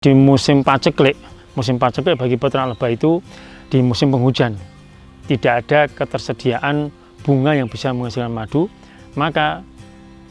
Di musim paceklik bagi peternak lebah itu di musim penghujan. Tidak ada ketersediaan bunga yang bisa menghasilkan madu, maka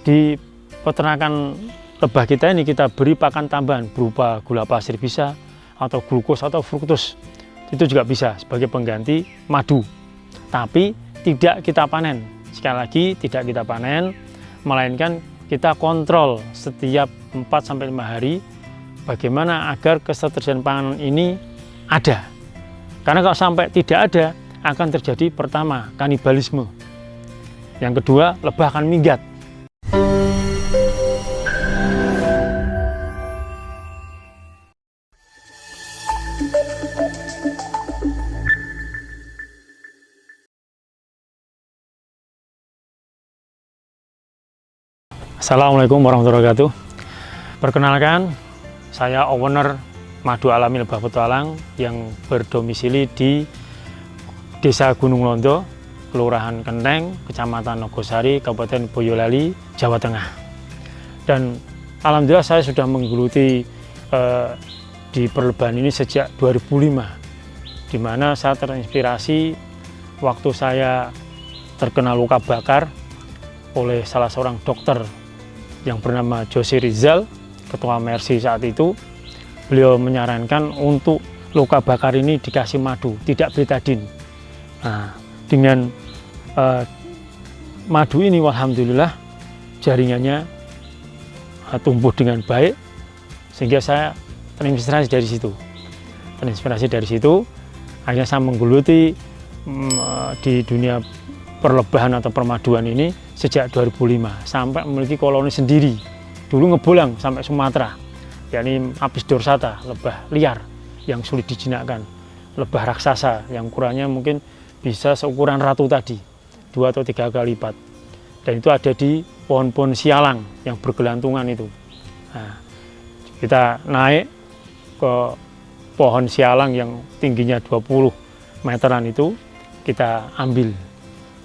di peternakan lebah kita ini kita beri pakan tambahan berupa gula pasir bisa, atau glukos atau fruktos. Itu juga bisa sebagai pengganti madu. Tapi tidak kita panen. Sekali lagi tidak kita panen, melainkan kita kontrol setiap 4-5 hari bagaimana agar ketersediaan pangan ini ada. Karena kalau sampai tidak ada, akan terjadi pertama kanibalisme. Yang kedua, lebah akan minggat. Assalamualaikum warahmatullahi wabarakatuh. Perkenalkan, saya owner Madu Alami Lebah Petualang yang berdomisili di Desa Gunung Londo, Kelurahan Kenteng, Kecamatan Nogosari, Kabupaten Boyolali, Jawa Tengah. Dan alhamdulillah saya sudah menggeluti di perlebahan ini sejak 2005, di mana saya terinspirasi waktu saya terkena luka bakar oleh salah seorang dokter yang bernama Jose Rizal, ketua Mercy saat itu. Beliau menyarankan untuk luka bakar ini dikasih madu, tidak betadin. Nah, dengan madu ini alhamdulillah jaringannya tumbuh dengan baik, sehingga saya terinspirasi dari situ. Akhirnya saya menggeluti di dunia perlebahan atau permaduan ini sejak 2005 sampai memiliki koloni sendiri. Dulu ngebolang sampai Sumatera, yakni Apis dorsata, lebah liar yang sulit dijinakkan, lebah raksasa yang ukurannya mungkin bisa seukuran ratu tadi, 2 atau 3 kali lipat. Dan itu ada di pohon-pohon sialang yang bergelantungan itu. Nah, kita naik ke pohon sialang yang tingginya 20 meteran itu, kita ambil.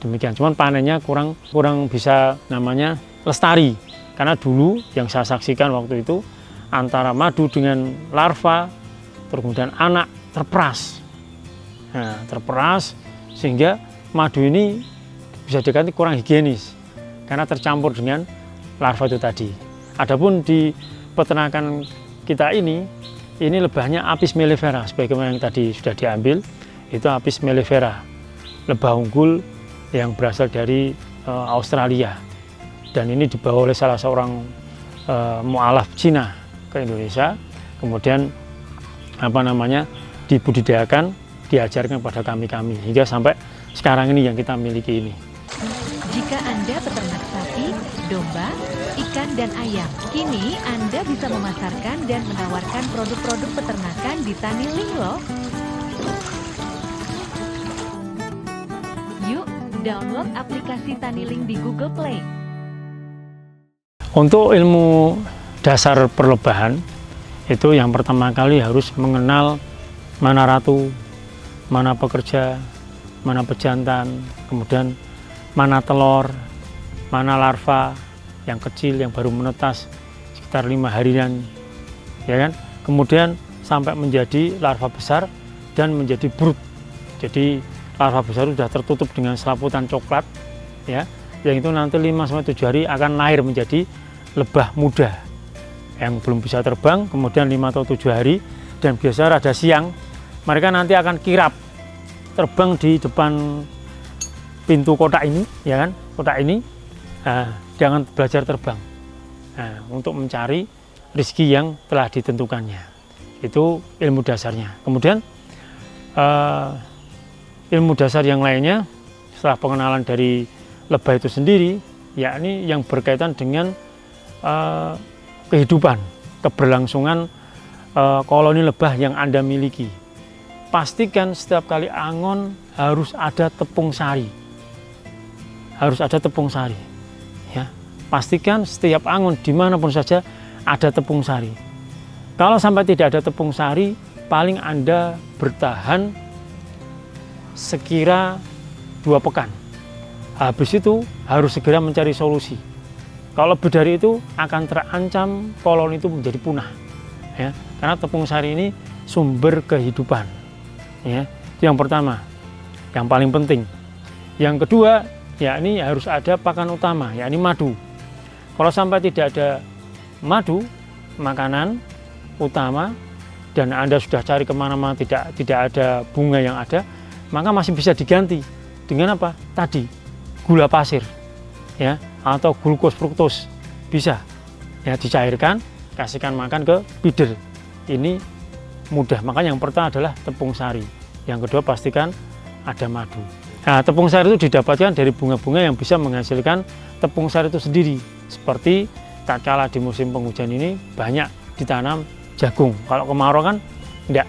Demikian, cuman panennya kurang bisa namanya lestari, karena dulu yang saya saksikan waktu itu antara madu dengan larva, kemudian anak terperas. Nah, terperas sehingga madu ini bisa dikatakan kurang higienis karena tercampur dengan larva itu tadi. Adapun di peternakan kita ini lebahnya Apis mellifera, sebagaimana yang tadi sudah diambil, itu Apis mellifera, lebah unggul yang berasal dari Australia, dan ini dibawa oleh salah seorang mualaf Cina ke Indonesia, kemudian dibudidayakan, diajarkan pada kami hingga sampai sekarang ini yang kita miliki ini. Jika Anda peternak sapi, domba, ikan dan ayam, kini Anda bisa memasarkan dan menawarkan produk-produk peternakan di Taniling loh. Yuk, download aplikasi Taniling di Google Play. Untuk ilmu dasar perlebahan itu yang pertama kali harus mengenal mana ratu, mana pekerja, mana pejantan, kemudian mana telur, mana larva yang kecil yang baru menetas sekitar 5 harian, ya kan? Kemudian sampai menjadi larva besar dan menjadi brood. Jadi larva besar sudah tertutup dengan selaputan coklat, ya, yang itu nanti 5-7 hari akan lahir menjadi lebah muda yang belum bisa terbang. Kemudian 5 atau 7 hari dan biasa rada siang, mereka nanti akan kirap terbang di depan pintu kotak ini, ya kan, kotak ini. Nah, jangan belajar terbang, nah, untuk mencari rezeki yang telah ditentukannya. Itu ilmu dasarnya. Kemudian ilmu dasar yang lainnya setelah pengenalan dari lebah itu sendiri, yakni yang berkaitan dengan kehidupan, keberlangsungan koloni lebah yang Anda miliki. Pastikan setiap kali angon harus ada tepung sari. Ya. Pastikan setiap angon dimanapun saja ada tepung sari. Kalau sampai tidak ada tepung sari, paling Anda bertahan sekira 2 pekan. Habis itu harus segera mencari solusi. Kalau lebih dari itu akan terancam koloni itu menjadi punah. ya, karena tepung sari ini sumber kehidupan, ya. Itu yang pertama, yang paling penting. Yang kedua, ya ini harus ada pakan utama, yakni madu. Kalau sampai tidak ada madu, makanan utama, dan Anda sudah cari kemana-mana tidak ada bunga yang ada, maka masih bisa diganti dengan apa? Tadi gula pasir, ya, atau glukos fruktos bisa, ya, dicairkan, kasihkan makan ke feeder. Ini mudah. Makanya yang pertama adalah tepung sari. Yang kedua pastikan ada madu. Nah, tepung sari itu didapatkan dari bunga-bunga yang bisa menghasilkan tepung sari itu sendiri. Seperti tatkala di musim penghujan ini banyak ditanam jagung. Kalau kemarau kan enggak.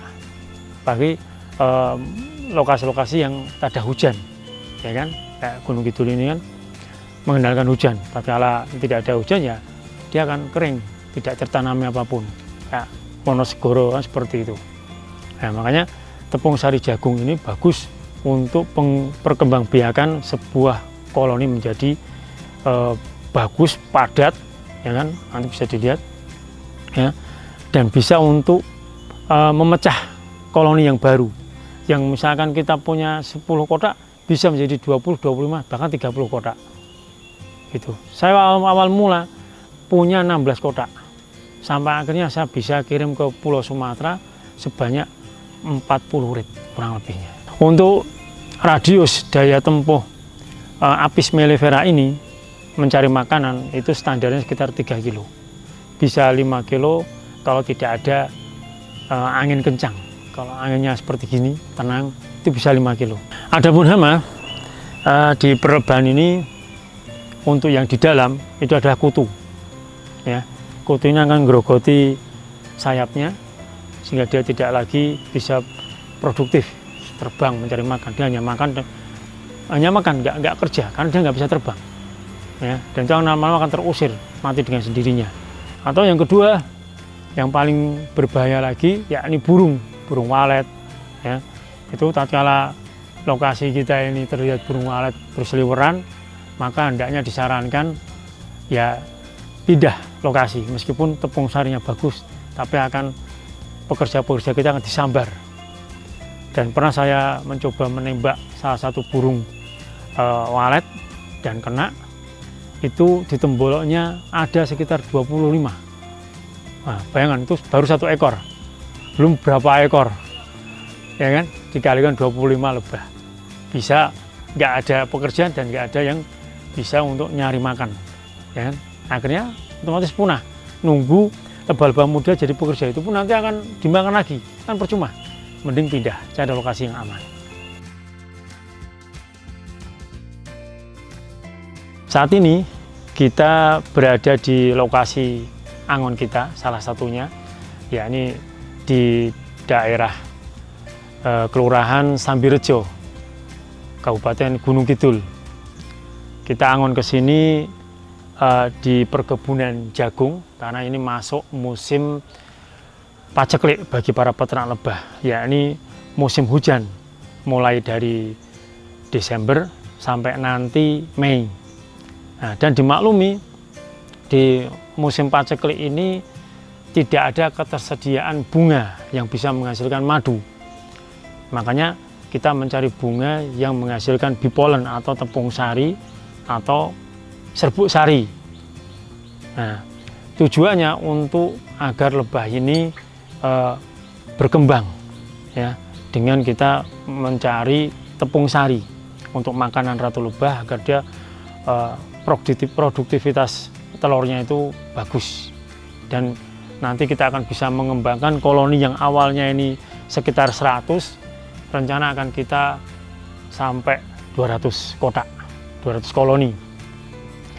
Bagi lokasi-lokasi yang tak ada hujan, ya kan? Kayak Gunung Kidul ini kan mengendalikan hujan. Tatkala tidak ada hujan ya dia akan kering, tidak tertanami apapun. Kayak Wonosobo kan seperti itu. Nah, makanya tepung sari jagung ini bagus untuk perkembangbiakan sebuah koloni menjadi bagus, padat, ya kan? Nanti bisa dilihat, ya, dan bisa untuk memecah koloni yang baru. Yang misalkan kita punya 10 kotak bisa menjadi 20, 25, bahkan 30 kotak. Gitu. Saya awal mula punya 16 kotak. Sampai akhirnya saya bisa kirim ke Pulau Sumatera sebanyak 40 rit kurang lebihnya. Untuk radius daya tempuh Apis mellifera ini mencari makanan itu standarnya sekitar 3 kilo. Bisa 5 kilo kalau tidak ada angin kencang. Kalau anginnya seperti gini, tenang, itu bisa 5 kilo. Adapun hama di perlebahan ini untuk yang di dalam itu adalah kutu. Ya. Kutu ini akan gerogoti sayapnya sehingga dia tidak lagi bisa produktif terbang mencari makan. Dia hanya makan, nggak kerja karena dia nggak bisa terbang. Ya, dan itu lama-lama akan terusir mati dengan sendirinya. Atau yang kedua, yang paling berbahaya lagi yakni burung walet. Ya, itu tatkala lokasi kita ini terlihat burung walet berseliweran, maka hendaknya disarankan ya pindah lokasi. Meskipun tepung sarinya bagus, tapi akan pekerja-pekerja kita akan disambar. Dan pernah saya mencoba menembak salah satu burung walet dan kena. Itu di temboloknya ada sekitar 25. Nah, bayangkan itu baru 1 ekor, belum berapa ekor, ya kan? Dikalikan 25 lebah, bisa nggak ada pekerjaan dan nggak ada yang bisa untuk nyari makan, ya kan? Akhirnya otomatis punah. Nunggu lebah-lebah muda jadi pekerja itu pun nanti akan dimakan lagi, kan percuma. Mending pindah, cari lokasi yang aman. Saat ini kita berada di lokasi angon kita, salah satunya, yakni di daerah Kelurahan Sambirejo, Kabupaten Gunung Kidul. Kita angon ke sini di perkebunan jagung karena ini masuk musim paceklik bagi para peternak lebah, yakni musim hujan mulai dari Desember sampai nanti Mei. Nah, dan dimaklumi di musim paceklik ini tidak ada ketersediaan bunga yang bisa menghasilkan madu. Makanya kita mencari bunga yang menghasilkan bipolen atau tepung sari atau serbuk sari. Nah, tujuannya untuk agar lebah ini berkembang, ya, dengan kita mencari tepung sari untuk makanan ratu lebah agar dia produktivitas telurnya itu bagus, dan nanti kita akan bisa mengembangkan koloni yang awalnya ini sekitar 100, rencana akan kita sampai 200 kotak, 200 koloni.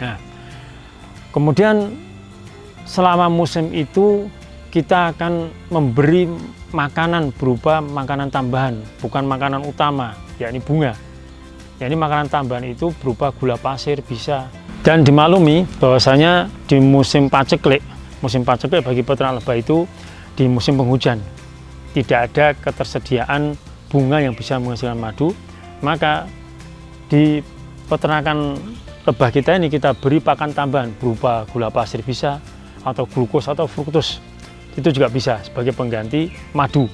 Nah, kemudian selama musim itu kita akan memberi makanan berupa makanan tambahan, bukan makanan utama, yakni bunga. Yakni makanan tambahan itu berupa gula pasir bisa. Dan dimaklumi bahwasanya di musim paceklik bagi peternak lebah itu di musim penghujan tidak ada ketersediaan bunga yang bisa menghasilkan madu, maka di peternakan lebah kita ini kita beri pakan tambahan berupa gula pasir bisa, atau glukos atau fruktos. itu juga bisa sebagai pengganti madu,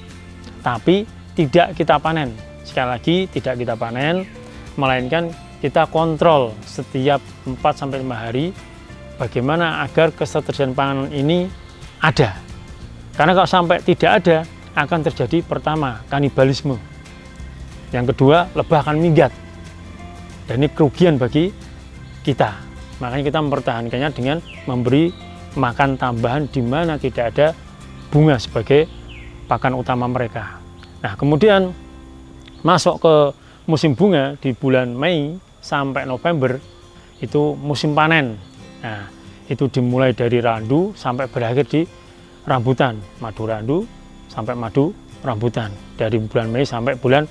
tapi tidak kita panen. Sekali lagi, tidak kita panen, melainkan kita kontrol setiap 4-5 hari bagaimana agar ketersediaan pangan ini ada. Karena kalau sampai tidak ada, akan terjadi pertama kanibalisme, yang kedua lebah akan minggat, dan ini kerugian bagi kita. Makanya kita mempertahankannya dengan memberi makan tambahan di mana tidak ada bunga sebagai pakan utama mereka. Nah, kemudian masuk ke musim bunga di bulan Mei sampai November, itu musim panen. Nah, itu dimulai dari randu sampai berakhir di rambutan, madu randu sampai madu rambutan, dari bulan Mei sampai bulan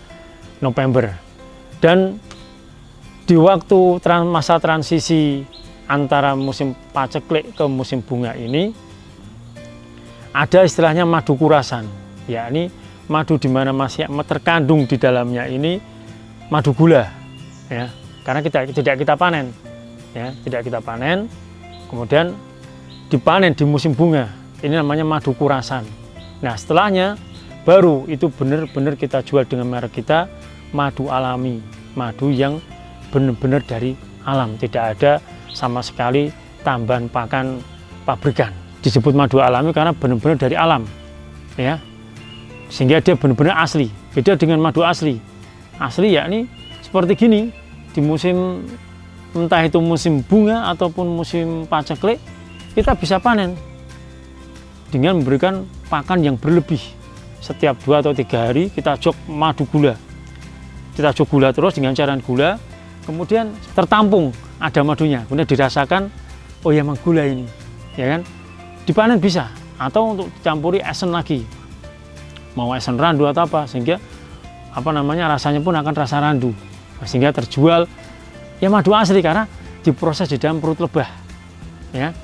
November. Dan di waktu masa transisi antara musim paceklik ke musim bunga ini, ada istilahnya madu kurasan, yakni madu di mana masih terkandung di dalamnya ini madu gula, ya, karena tidak kita panen, ya, tidak kita panen, kemudian dipanen di musim bunga, ini namanya madu kurasan. Nah, setelahnya baru itu benar-benar kita jual dengan merek kita, madu alami, madu yang benar-benar dari alam, tidak ada sama sekali tambahan pakan pabrikan. Disebut madu alami karena benar-benar dari alam, ya, sehingga dia benar-benar asli. Beda dengan madu asli. Asli yakni seperti gini, di musim entah itu musim bunga ataupun musim paceklik, kita bisa panen dengan memberikan pakan yang berlebih. Setiap 2 atau 3 hari kita jok madu gula, kita jok gula terus dengan cairan gula, kemudian tertampung ada madunya, kemudian dirasakan, oh ya emang gula ini, ya kan, dipanen bisa, atau untuk dicampuri esen lagi, mau esen randu atau apa, sehingga rasanya pun akan rasa randu, sehingga terjual ya madu asli karena diproses di dalam perut lebah, ya,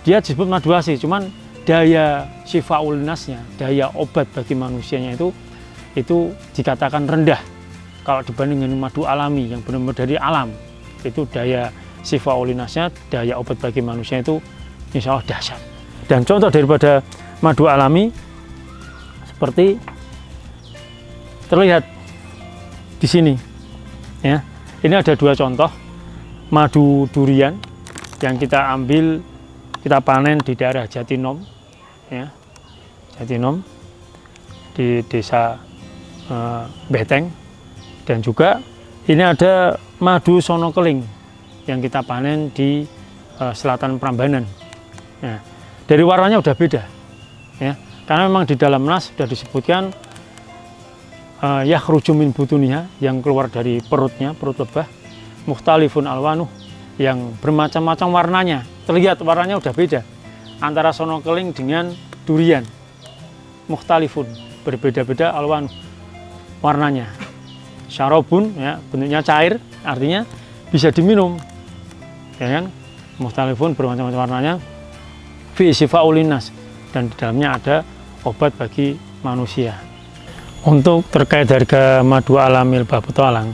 dia disebut madu asli, cuman daya sifaulinasnya, daya obat bagi manusianya itu dikatakan rendah kalau dibanding dengan madu alami yang benar-benar dari alam. Itu daya sifaulinasnya, daya obat bagi manusia itu insya Allah dahsyat. Dan contoh daripada madu alami seperti terlihat di sini, ya. Ini ada 2 contoh madu durian yang kita ambil, kita panen di daerah Jatinom, ya, Jatinom di desa Beteng. Dan juga ini ada madu Sonokeling yang kita panen di selatan Prambanan. Nah, dari warnanya udah beda, ya, karena memang di dalam nas sudah disebutkan yakhruju min butuniha, yang keluar dari perutnya, perut lebah, mukhtalifun alwanuh, yang bermacam-macam warnanya. Terlihat warnanya udah beda antara Sonokeling dengan durian. Mukhtalifun, berbeda-beda alwanuh warnanya. Syarobun, ya, bentuknya cair, artinya bisa diminum, ya kan. Mukhtalifun, bermacam-macam warnanya, fi sifaulinas, dan di dalamnya ada obat bagi manusia. Untuk terkait harga madu alami lebah petualang,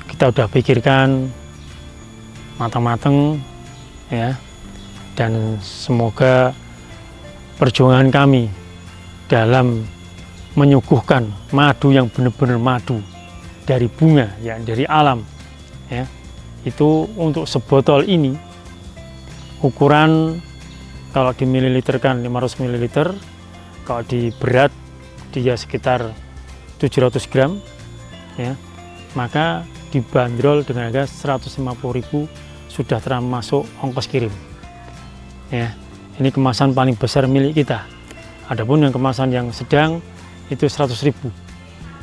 kita udah pikirkan matang-matang, ya, dan semoga perjuangan kami dalam menyuguhkan madu yang benar-benar madu dari bunga, ya, dari alam, ya, itu untuk sebotol ini ukuran kalau di mililiter kan 500 ml, kalau di berat dia sekitar 700 gram, ya, maka dibanderol dengan harga 150.000 sudah termasuk ongkos kirim, ya. Ini kemasan paling besar milik kita. Adapun yang kemasan yang sedang itu 100.000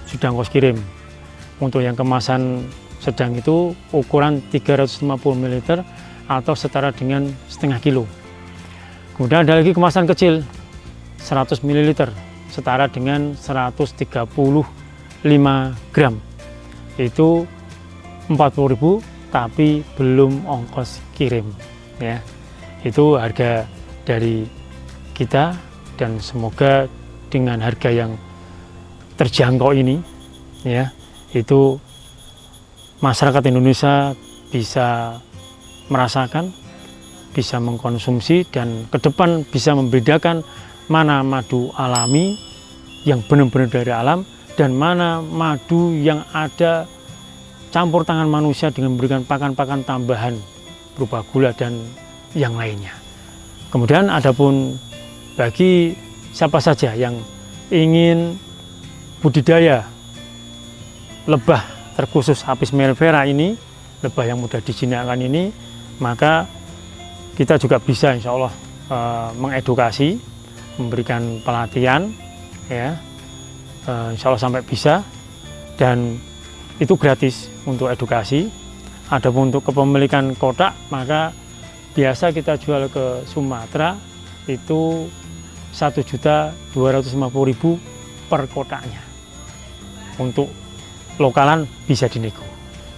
sudah ongkos kirim. Untuk yang kemasan sedang itu ukuran 350 ml atau setara dengan setengah kilo. Kemudian ada lagi kemasan kecil 100 ml setara dengan 135 gram. Itu 40.000 tapi belum ongkos kirim, ya. Itu harga dari kita, dan semoga dengan harga yang terjangkau ini, ya, itu masyarakat Indonesia bisa merasakan, bisa mengkonsumsi, dan ke depan bisa membedakan mana madu alami yang benar-benar dari alam dan mana madu yang ada campur tangan manusia dengan memberikan pakan-pakan tambahan berupa gula dan yang lainnya. Kemudian adapun bagi siapa saja yang ingin budidaya lebah terkhusus Apis mellifera ini, lebah yang mudah dijinakkan ini, maka kita juga bisa insya Allah mengedukasi, memberikan pelatihan, ya, insya Allah sampai bisa, dan itu gratis untuk edukasi. Adapun untuk kepemilikan kotak, maka biasa kita jual ke Sumatera itu 1.250.000 per kotaknya. Untuk lokalan bisa dinego.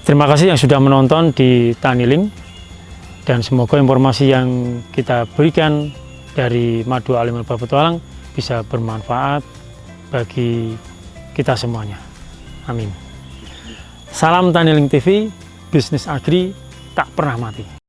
Terima kasih yang sudah menonton di Tani Link, dan semoga informasi yang kita berikan dari Madu Alim Lebah Petualang bisa bermanfaat bagi kita semuanya. Amin. Salam Tani Link TV, bisnis agri tak pernah mati.